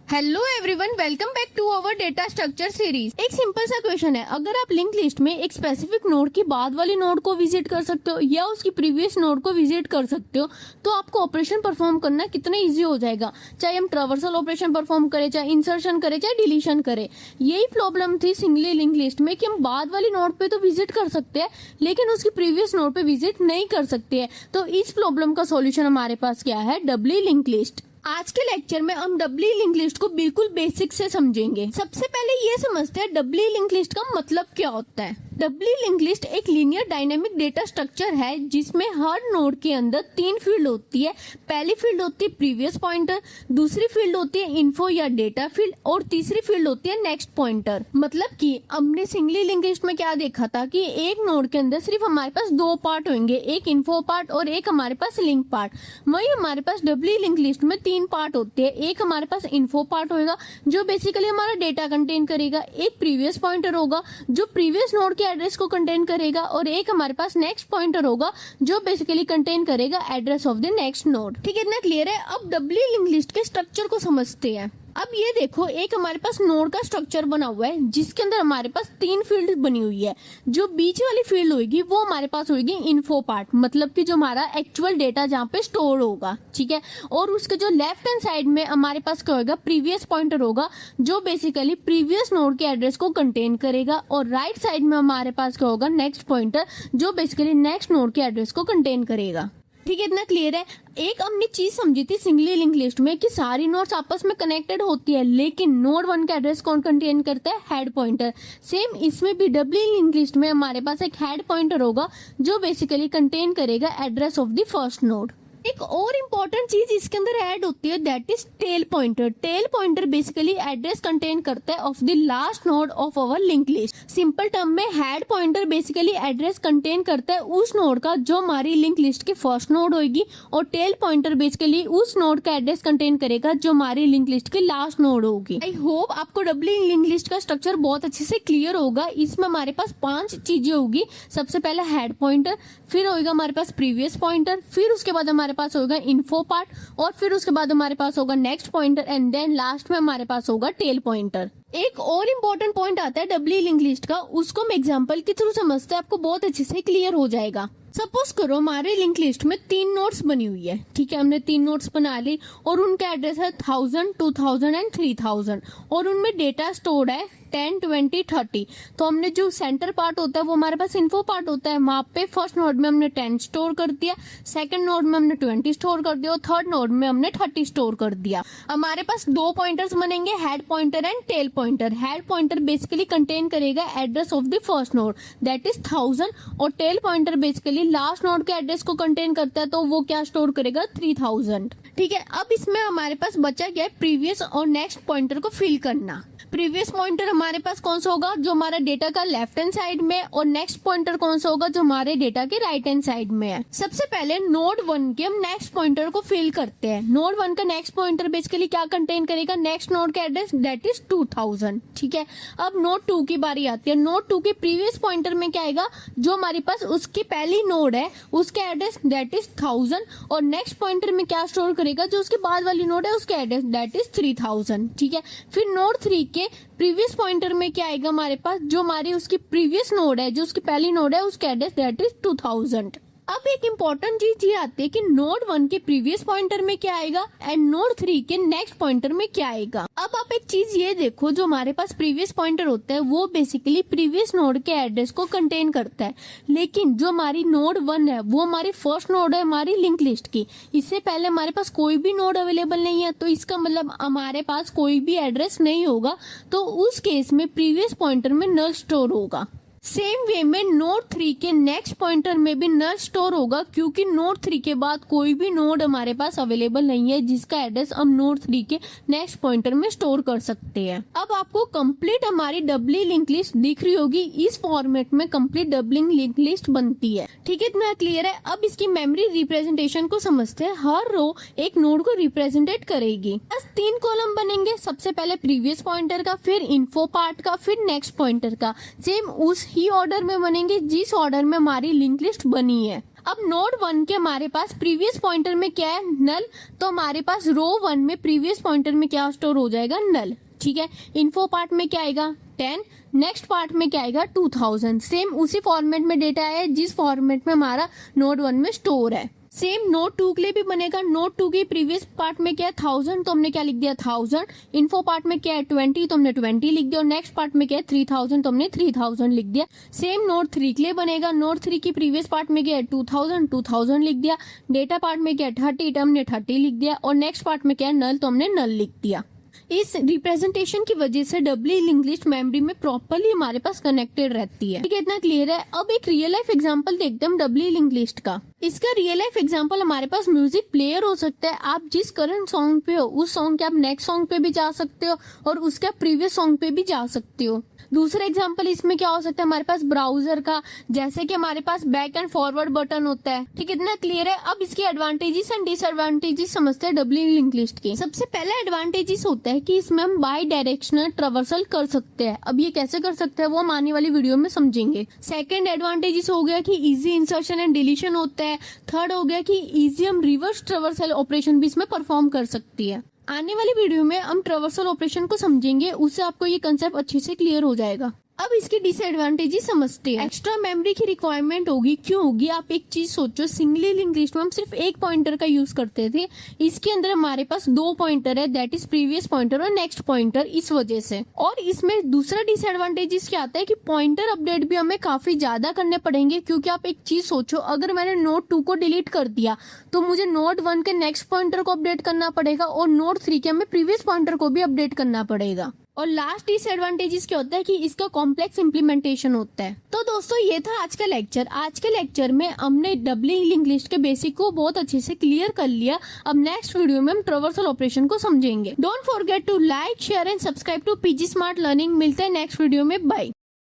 Hello everyone, welcome back to our data structure series. एक simple सा question है, अगर आप लिंक लिस्ट में एक स्पेसिफिक नोड की बाद वाली नोड को विजिट कर सकते हो या उसकी प्रीवियस नोड को विजिट कर सकते हो, तो आपको ऑपरेशन परफॉर्म करना कितना इजी हो जाएगा। चाहे हम ट्रावर्सल ऑपरेशन परफॉर्म करें, चाहे इंसर्शन करें, चाहे डिलीशन करें। यही प्रॉब्लम थी सिंगली लिंक लिस्ट में कि हम बाद वाली नोड पे तो विजिट कर सकते हैं लेकिन उसकी प्रीवियस नोड पे विजिट नहीं कर सकते हैं। तो इस प्रॉब्लम का सॉल्यूशन हमारे पास क्या है, डबली लिंक लिस्ट। आज के लेक्चर में हम डबली लिंक लिस्ट को बिल्कुल बेसिक से समझेंगे। सबसे पहले ये समझते हैं डबली लिंक लिस्ट का मतलब क्या होता है। डबली लिंक लिस्ट एक लीनियर डायनेमिक डेटा स्ट्रक्चर है जिसमें हर नोड के अंदर 3 फील्ड होती है। पहली फील्ड होती है प्रीवियस पॉइंटर, दूसरी फील्ड होती है इन्फो या डेटा फील्ड और तीसरी फील्ड होती है नेक्स्ट पॉइंटर। मतलब कि हमने सिंगली लिंक लिस्ट में क्या देखा था कि एक नोड के अंदर सिर्फ हमारे पास 2 पार्ट होंगे, एक इन्फो पार्ट और एक हमारे पास लिंक पार्ट। वही हमारे पास डबली लिंक लिस्ट में 3 पार्ट होते हैं। एक हमारे पास इन्फो पार्ट होगा जो बेसिकली हमारा डेटा कंटेन करेगा, एक प्रीवियस पॉइंटर होगा जो प्रीवियस नोड के एड्रेस को कंटेन करेगा और एक हमारे पास नेक्स्ट पॉइंटर होगा जो बेसिकली कंटेन करेगा address of the next node. ठीक है, इतना क्लियर है। अब डबली लिंक लिस्ट के स्ट्रक्चर को समझते हैं। अब ये देखो, एक हमारे पास नोड का स्ट्रक्चर बना हुआ है जिसके अंदर हमारे पास 3 फील्ड बनी हुई है। जो बीच वाली फील्ड होगी वो हमारे पास होगी इन्फो पार्ट, मतलब कि जो हमारा एक्चुअल डेटा जहाँ पे स्टोर होगा। ठीक है, और उसके जो लेफ्ट हैंड साइड में हमारे पास क्या होगा, प्रीवियस पॉइंटर होगा जो बेसिकली प्रीवियस नोड के एड्रेस को कंटेन करेगा। और राइट साइड में हमारे पास क्या होगा, नेक्स्ट पॉइंटर जो बेसिकली नेक्स्ट नोड के एड्रेस को कंटेन करेगा। ठीक है, इतना क्लियर है। एक हमने चीज समझी थी सिंगली लिंक लिस्ट में कि सारी नोड्स आपस में कनेक्टेड होती है लेकिन नोड 1 का एड्रेस कौन कंटेन करता है, हेड पॉइंटर। सेम इसमें भी डबली लिंक लिस्ट में हमारे पास एक हेड पॉइंटर होगा जो बेसिकली कंटेन करेगा address of the first node. एक और इम्पोर्टेंट चीज इसके अंदर ऐड होती है, that is tail pointer. Tail pointer basically address contain करता है of the last node of our link list. Simple term में head pointer basically address contain करता है उस नोड का जो हमारी लिंक लिस्ट की फर्स्ट नोड होगी और टेल पॉइंटर बेसिकली उस नोड का एड्रेस कंटेन करेगा जो हमारी लिंक लिस्ट की लास्ट नोड होगी। आई होप आपको डबली लिंक लिस्ट का स्ट्रक्चर बहुत अच्छे से क्लियर होगा। इसमें हमारे पास 5 चीजें होगी। सबसे पहले हेड पॉइंटर, फिर होगा हमारे पास प्रीवियस पॉइंटर, फिर उसके बाद हमारे पास होगा इन्फो पार्ट और फिर उसके बाद हमारे पास होगा next pointer and then last में हमारे पास होगा टेल पॉइंटर। एक और इम्पोर्टेंट पॉइंट आता है डबली लिंक लिस्ट का, उसको हम एग्जांपल के थ्रू समझते हैं, आपको बहुत अच्छे से क्लियर हो जाएगा। सपोज करो हमारे लिंक लिस्ट में 3 नोड्स बनी हुई है। ठीक है, हमने 3 नोड्स बना ली और उनका एड्रेस है 1000, 2000 एंड 3000 और उनमें डेटा स्टोर्ड है 10, 20, 30। तो हमने जो सेंटर पार्ट होता है वो हमारे पास इन्फो पार्ट होता है। वहां पे फर्स्ट नोड में हमने 10 स्टोर कर दिया, सेकंड नोड में हमने 20 स्टोर कर दिया और थर्ड नोड में हमने 30 स्टोर कर दिया। हमारे पास 2 पॉइंटर्स बनेंगे, head pointer and tail pointer. Head pointer basically contain करेगा address of the first node that is 1000 और tail pointer basically last node के एड्रेस को कंटेन करता है तो वो क्या स्टोर करेगा, 3000। ठीक है, अब इसमें हमारे पास बचा गया प्रीवियस और नेक्स्ट पॉइंटर को फिल करना। प्रीवियस पॉइंटर हमारे पास कौन सा होगा, जो हमारा डेटा का लेफ्ट हैंड साइड में, और नेक्स्ट पॉइंटर कौन सा होगा जो हमारे डेटा के राइट हैंड साइड में है। सबसे पहले नोड 1 के हम नेक्स्ट पॉइंटर को फिल करते हैं। नोड 1 का नेक्स्ट पॉइंटर बेसिकली क्या कंटेन करेगा, नेक्स्ट नोड का एड्रेस दैट इज 2000। ठीक है, अब नोड 2 की बारी आती है। नोड 2 के प्रीवियस पॉइंटर में क्या आएगा, जो हमारे पास उसकी पहली नोड है उसके एड्रेस दैट इज 1000 और नेक्स्ट पॉइंटर में क्या स्टोर करेगा, जो उसके बाद वाली नोड है उसके एड्रेस दैट इज 3000। ठीक है, फिर नोड 3 के प्रीवियस पॉइंटर में क्या आएगा हमारे पास, जो हमारी उसकी प्रीवियस नोड है, जो उसकी पहली नोड है उसका एड्रेस दैट इज 2000। अब एक इम्पोर्टेंट चीज ये आती है कि नोड 1 के प्रीवियस पॉइंटर में क्या आएगा एंड नोड 3 के नेक्स्ट पॉइंटर में क्या आएगा। अब आप एक चीज ये देखो, जो हमारे पास प्रीवियस पॉइंटर होता है वो बेसिकली प्रीवियस नोड के एड्रेस को कंटेन करता है, लेकिन जो हमारी नोड 1 है वो हमारी फर्स्ट नोड है हमारी लिंक लिस्ट की। इससे पहले हमारे पास कोई भी नोड अवेलेबल नहीं है, तो इसका मतलब हमारे पास कोई भी एड्रेस नहीं होगा, तो उस केस में प्रीवियस पॉइंटर में नल स्टोर होगा। सेम वे में नोड 3 के नेक्स्ट पॉइंटर में भी नल स्टोर होगा क्योंकि नोड 3 के बाद कोई भी नोड हमारे पास अवेलेबल नहीं है जिसका एड्रेस हम नोड 3 के नेक्स्ट पॉइंटर में स्टोर कर सकते हैं। अब आपको कंप्लीट हमारी डबली लिंक लिस्ट दिख रही होगी। इस फॉर्मेट में कंप्लीट डबली लिंक लिस्ट बनती है। ठीक है, इतना क्लियर है। अब इसकी मेमोरी रिप्रेजेंटेशन को समझते हैं। हर रो एक नोड को रिप्रेजेंटेट करेगी। बस 3 कॉलम बनेंगे, सबसे पहले प्रीवियस पॉइंटर का, फिर इन्फो पार्ट का, फिर नेक्स्ट पॉइंटर का। सेम उस ही ऑर्डर में बनेंगे जिस ऑर्डर में हमारी लिंक लिस्ट बनी है। अब नोड 1 के हमारे पास प्रीवियस पॉइंटर में क्या है, नल, तो हमारे पास रो 1 में प्रीवियस पॉइंटर में क्या स्टोर हो जाएगा, नल। ठीक है, इन्फो पार्ट में क्या आएगा 10, नेक्स्ट पार्ट में क्या आएगा 2000। सेम उसी फॉर्मेट में डेटा है जिस फॉर्मेट में हमारा नोड 1 में स्टोर है। सेम नोड 2 के लिए भी बनेगा। नोड 2 के प्रीवियस पार्ट में क्या है 1000, तो हमने क्या लिख दिया 1000। इन्फो पार्ट में क्या है 20, तो हमने 20 लिख दिया। और नेक्स्ट पार्ट में क्या है 3000, तो हमने 3000 लिख दिया। सेम नोड 3 के लिए बनेगा। नोड 3 की प्रीवियस पार्ट में क्या है 2000 लिख दिया। डेटा पार्ट में क्या है 30, तो हमने 30 लिख दिया। और नेक्स्ट पार्ट में क्या है नल, तो हमने नल लिख दिया। इस रिप्रेजेंटेशन की वजह से डब्ल्यू लिंक लिस्ट मेमोरी में प्रॉपर्ली हमारे पास कनेक्टेड रहती है। ठीक है, इतना क्लियर है। अब एक रियल लाइफ एग्जांपल देखते हैं हम डब्ल्यू लिंक लिस्ट का। इसका रियल लाइफ एग्जांपल हमारे पास म्यूजिक प्लेयर हो सकता है। आप जिस करंट सॉन्ग पे हो उस सॉन्ग के आप नेक्स्ट सॉन्ग पे भी जा सकते हो और उसके प्रीवियस सॉन्ग पे भी जा सकते हो। दूसरा एग्जांपल इसमें क्या हो सकता है हमारे पास ब्राउजर का, जैसे कि हमारे पास बैक एंड फॉरवर्ड बटन होता है। ठीक, इतना क्लियर है। अब इसकी एडवांटेजेस एंड डिसएडवांटेजेस समझते हैं डब्ल्यू लिंक लिस्ट के। सबसे पहला एडवांटेजेस होता है कि इसमें हम बाई डायरेक्शनल ट्रेवर्सल कर सकते हैं। अब ये कैसे कर सकते हैं वो हम आने वाली वीडियो में समझेंगे। सेकंड एडवांटेजेस हो गया कि इजी इंसर्शन एंड डिलीशन होता है। थर्ड हो गया कि इजी हम रिवर्स ट्रेवर्सल ऑपरेशन भी इसमें परफॉर्म कर सकती है। आने वाली वीडियो में हम ट्रेवर्सल ऑपरेशन को समझेंगे, उससे आपको ये कंसेप्ट अच्छे से क्लियर हो जाएगा। अब इसकी डिसएडवांटेजेस समझते हैं। एक्स्ट्रा मेमोरी की रिक्वायरमेंट होगी। क्यों होगी, आप एक चीज सोचो, सिंगली लिंक लिस्ट में हम सिर्फ एक पॉइंटर का यूज करते थे। इसके अंदर हमारे पास 2 पॉइंटर है, दैट इज प्रीवियस पॉइंटर और नेक्स्ट पॉइंटर। इस वजह से और इसमें दूसरा डिसएडवांटेजेस क्या आता है कि पॉइंटर अपडेट भी हमें काफी ज्यादा करने पड़ेंगे। क्योंकि आप एक चीज सोचो, अगर मैंने नोड 2 को डिलीट कर दिया तो मुझे नोड 1 के नेक्स्ट पॉइंटर को अपडेट करना पड़ेगा और नोड 3 के हमें प्रीवियस पॉइंटर को भी अपडेट करना पड़ेगा। और लास्ट डिसएडवांटेजेस क्या होता है कि इसका कॉम्प्लेक्स इंप्लीमेंटेशन होता है। तो दोस्तों ये था आज का लेक्चर। आज के लेक्चर में हमने डब्ल्यू लिंक लिस्ट के बेसिक को बहुत अच्छे से क्लियर कर लिया। अब नेक्स्ट वीडियो में हम ट्रेवर्सल ऑपरेशन को समझेंगे। Don't forget to like, share and subscribe to PG smart learning. मिलते हैं नेक्स्ट वीडियो में, बाय।